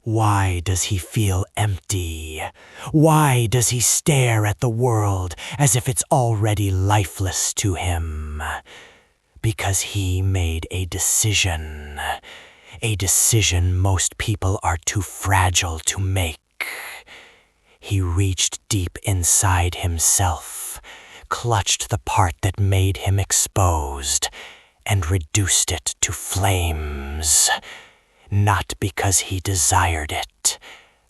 Why does he feel empty? Why does he stare at the world as if it's already lifeless to him? Because he made a decision most people are too fragile to make. He reached deep inside himself, clutched the part that made him exposed, and reduced it to flames. Not because he desired it,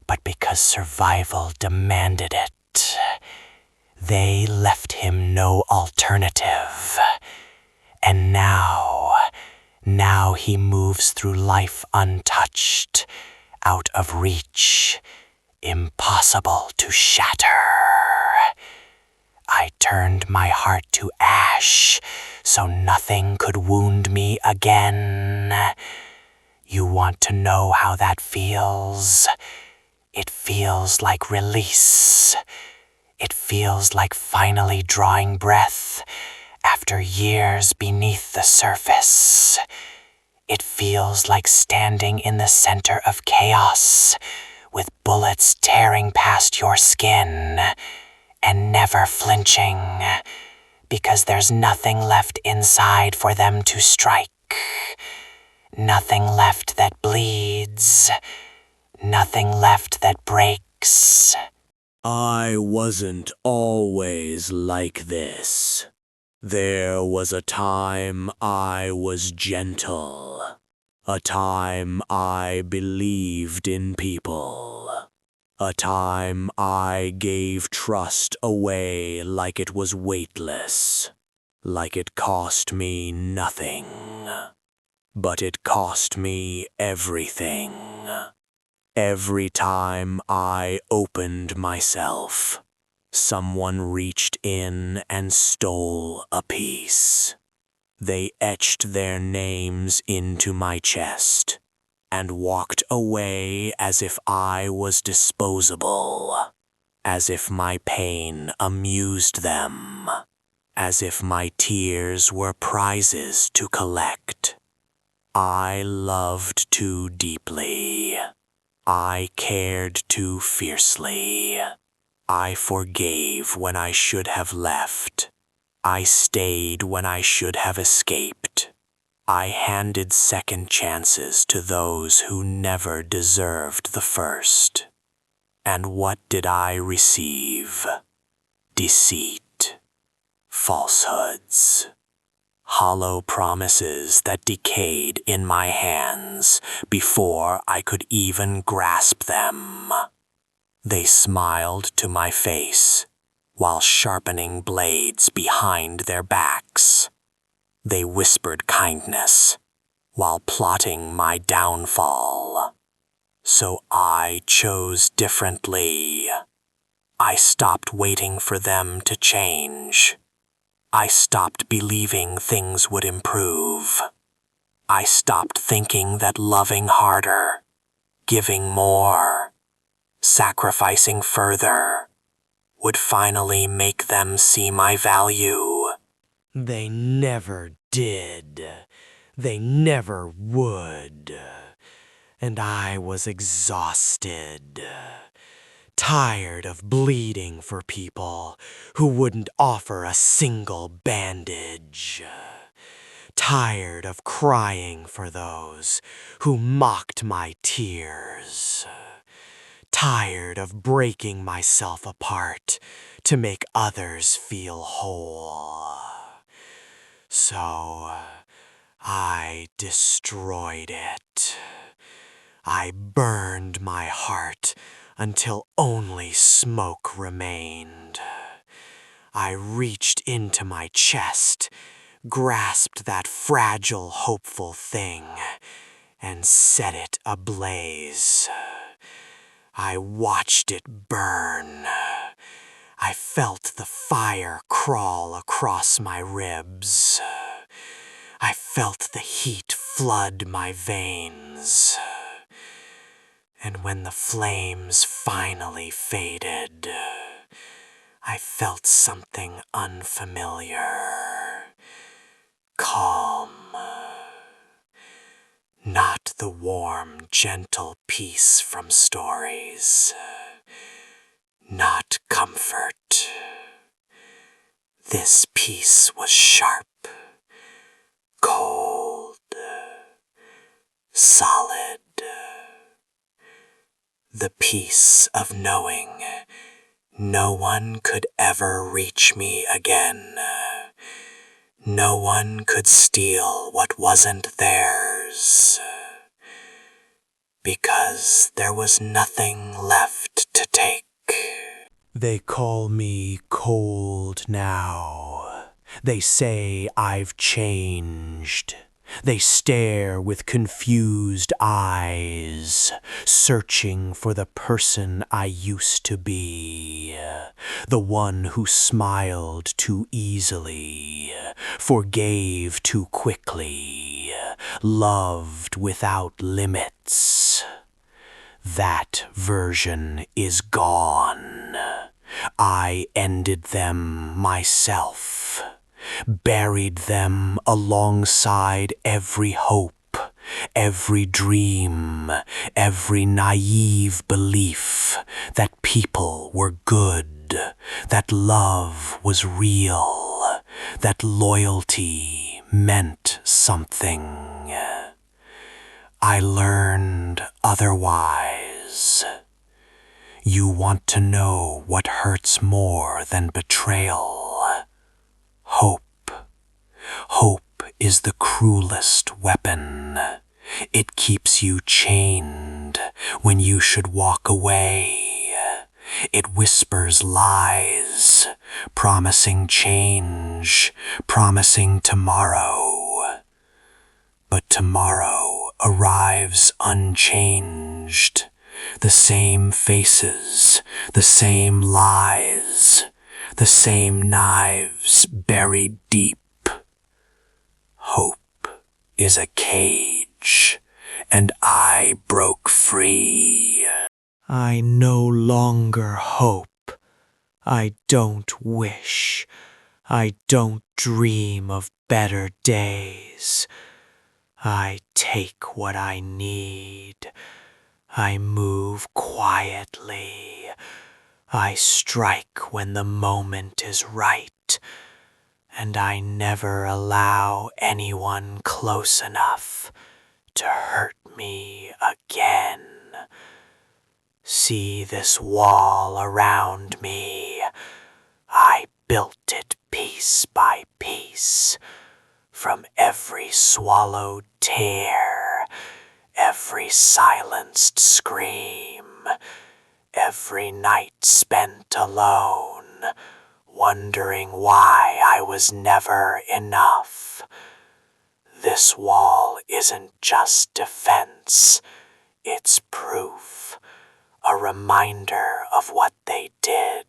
but because survival demanded it. They left him no alternative. And now he moves through life untouched, out of reach, impossible to shatter. I turned my heart to ash, so nothing could wound me again. You want to know how that feels? It feels like release. It feels like finally drawing breath after years beneath the surface. It feels like standing in the center of chaos, with bullets tearing past your skin, and never flinching, because there's nothing left inside for them to strike. Nothing left that bleeds. Nothing left that breaks. I wasn't always like this. There was a time I was gentle. A time I believed in people. A time I gave trust away like it was weightless. Like it cost me nothing. But it cost me everything. Every time I opened myself, someone reached in and stole a piece. They etched their names into my chest and walked away as if I was disposable, as if my pain amused them, as if my tears were prizes to collect. I loved too deeply. I cared too fiercely. I forgave when I should have left. I stayed when I should have escaped. I handed second chances to those who never deserved the first. And what did I receive? Deceit, falsehoods, hollow promises that decayed in my hands before I could even grasp them. They smiled to my face while sharpening blades behind their backs. They whispered kindness while plotting my downfall. So I chose differently. I stopped waiting for them to change. I stopped believing things would improve. I stopped thinking that loving harder, giving more, sacrificing further, would finally make them see my value. They never did. They never would. And I was exhausted. Tired of bleeding for people who wouldn't offer a single bandage. Tired of crying for those who mocked my tears. Tired of breaking myself apart to make others feel whole. So I destroyed it. I burned my heart until only smoke remained. I reached into my chest, grasped that fragile, hopeful thing, and set it ablaze. I watched it burn. I felt the fire crawl across my ribs. I felt the heat flood my veins. And when the flames finally faded, I felt something unfamiliar. Calm. Not the warm, gentle peace from stories, not comfort. This peace was sharp, cold, solid. The peace of knowing no one could ever reach me again. No one could steal what wasn't theirs, because there was nothing left to take. They call me cold now. They say I've changed. They stare with confused eyes, searching for the person I used to be. The one who smiled too easily, forgave too quickly, loved without limits. That version is gone. I ended them myself, buried them alongside every hope, every dream, every naive belief that people were good, that love was real, that loyalty meant something. I learned otherwise. You want to know what hurts more than betrayal? Hope. Hope is the cruelest weapon. It keeps you chained when you should walk away. It whispers lies, promising change, promising tomorrow. But tomorrow arrives unchanged. The same faces, the same lies, the same knives buried deep. Hope is a cage, and I broke free. I no longer hope. I don't wish. I don't dream of better days. I take what I need. I move quietly. I strike when the moment is right, and I never allow anyone close enough to hurt me again. See this wall around me. I built it piece by piece, from every swallowed tear, every silenced scream, every night spent alone, wondering why I was never enough. This wall isn't just defense, it's proof, a reminder of what they did,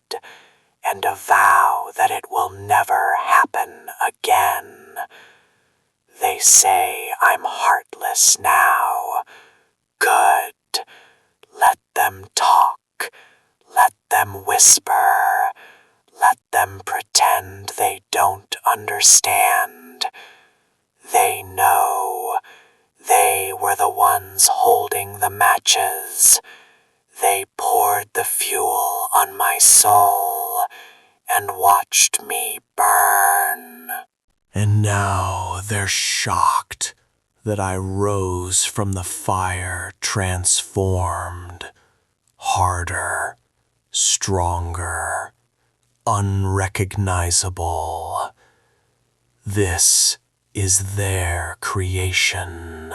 and a vow that it will never happen again. They say I'm heartless now. Good. Let them talk. Let them whisper. Let them pretend they don't understand. They know. They were the ones holding the matches. They poured the fuel on my soul and watched me burn. And now they're shocked that I rose from the fire transformed, harder, stronger, unrecognizable. This is their creation.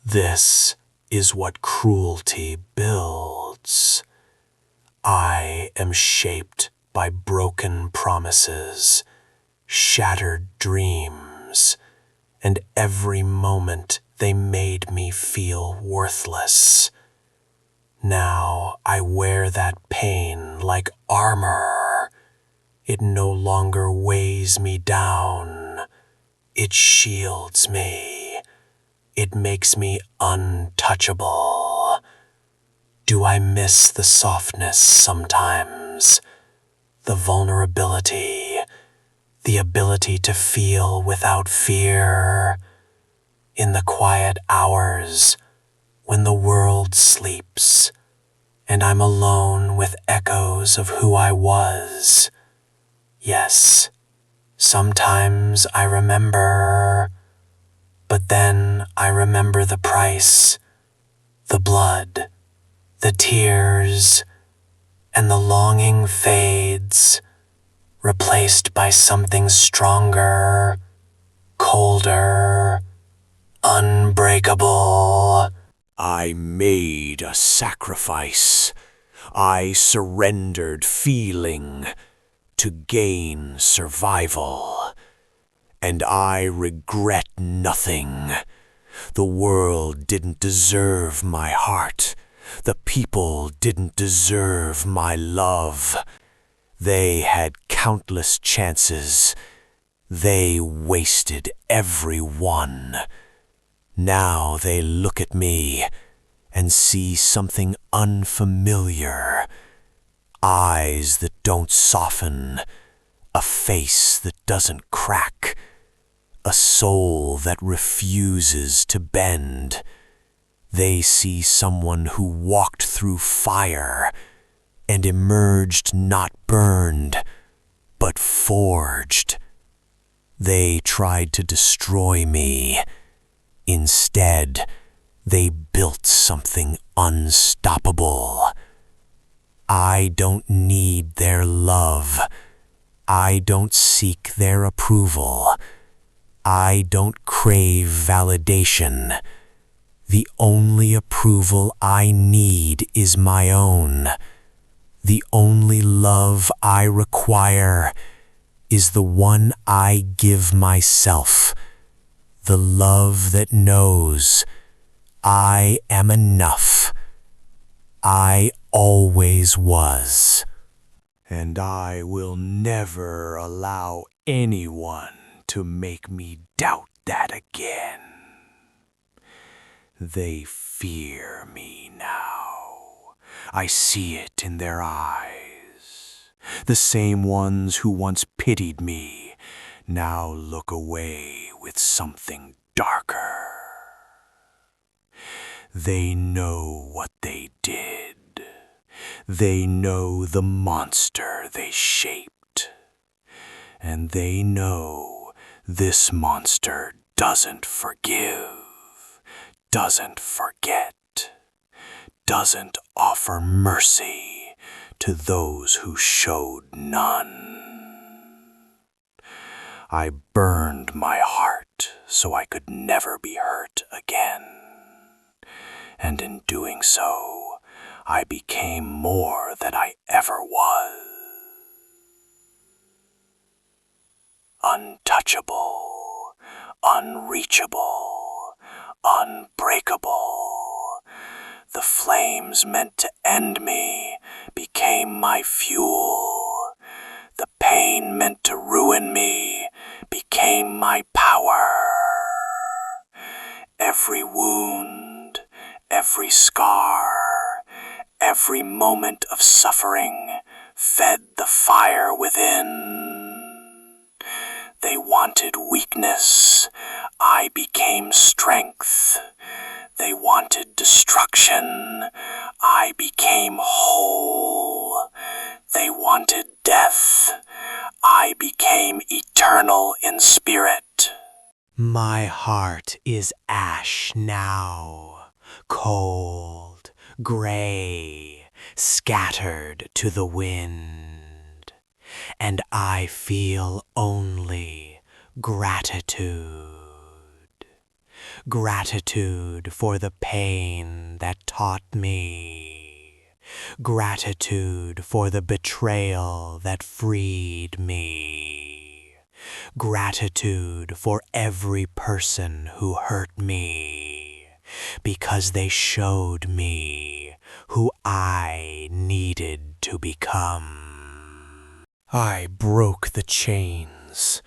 This is what cruelty builds. I am shaped by broken promises, shattered dreams, and every moment they made me feel worthless. Now I wear that pain like armor. It no longer weighs me down. It shields me. It makes me untouchable. Do I miss the softness sometimes? The vulnerability? The ability to feel without fear? in the quiet hours when the world sleeps and I'm alone with echoes of who I was. Yes, sometimes I remember, but then I remember the price, the blood, the tears, and the longing fades, replaced by something stronger, colder, unbreakable. I made a sacrifice. I surrendered feeling to gain survival. And I regret nothing. The world didn't deserve my heart. The people didn't deserve my love. They had countless chances. They wasted every one. Now they look at me and see something unfamiliar. Eyes that don't soften, a face that doesn't crack, a soul that refuses to bend. They see someone who walked through fire and emerged not burned, but forged. They tried to destroy me. Instead, they built something unstoppable. I don't need their love. I don't seek their approval. I don't crave validation. The only approval I need is my own. The only love I require is the one I give myself. The love that knows I am enough. I always was. And I will never allow anyone to make me doubt that again. They fear me now. I see it in their eyes. The same ones who once pitied me now look away with something darker. They know what they did. They know the monster they shaped. And they know this monster doesn't forgive, doesn't forget, doesn't offer mercy to those who showed none. I burned my heart so I could never be hurt again. And in doing so, I became more than I ever was. Untouchable, unreachable, unbreakable. The flames meant to end me became my fuel. The pain meant to ruin me became my power. Every wound, every scar, every moment of suffering fed the fire within. They wanted weakness. I became strength. They wanted destruction. I became whole. They wanted death. I became eternal in spirit. My heart is ash now, cold, gray, scattered to the wind, and I feel only gratitude. Gratitude for the pain that taught me. Gratitude for the betrayal that freed me. Gratitude for every person who hurt me, because they showed me who I needed to become. I broke the chains.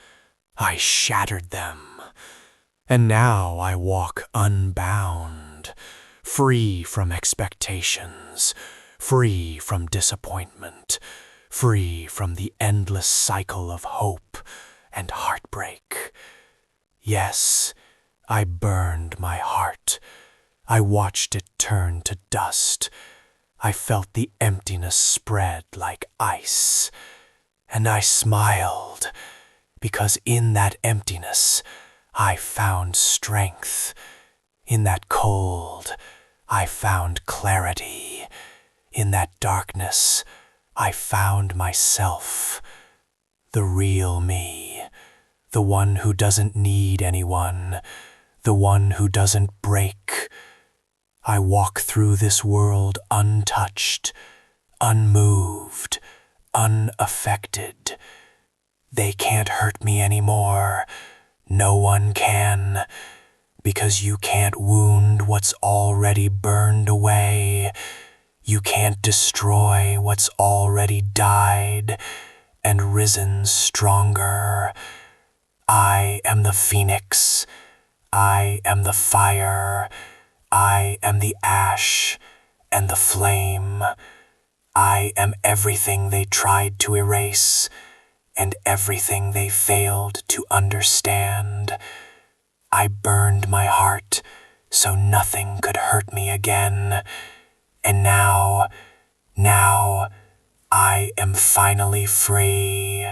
I shattered them. And now I walk unbound, free from expectations, free from disappointment, free from the endless cycle of hope and heartbreak. Yes, I burned my heart. I watched it turn to dust. I felt the emptiness spread like ice. And I smiled, because in that emptiness I found strength. In that cold, I found clarity. In that darkness, I found myself, the real me, the one who doesn't need anyone, the one who doesn't break. I walk through this world untouched, unmoved, unaffected. They can't hurt me anymore. No one can, because you can't wound what's already burned away. You can't destroy what's already died and risen stronger. I am the phoenix. I am the fire. I am the ash and the flame. I am everything they tried to erase and everything they failed to understand. I burned my heart so nothing could hurt me again. And now, I am finally free.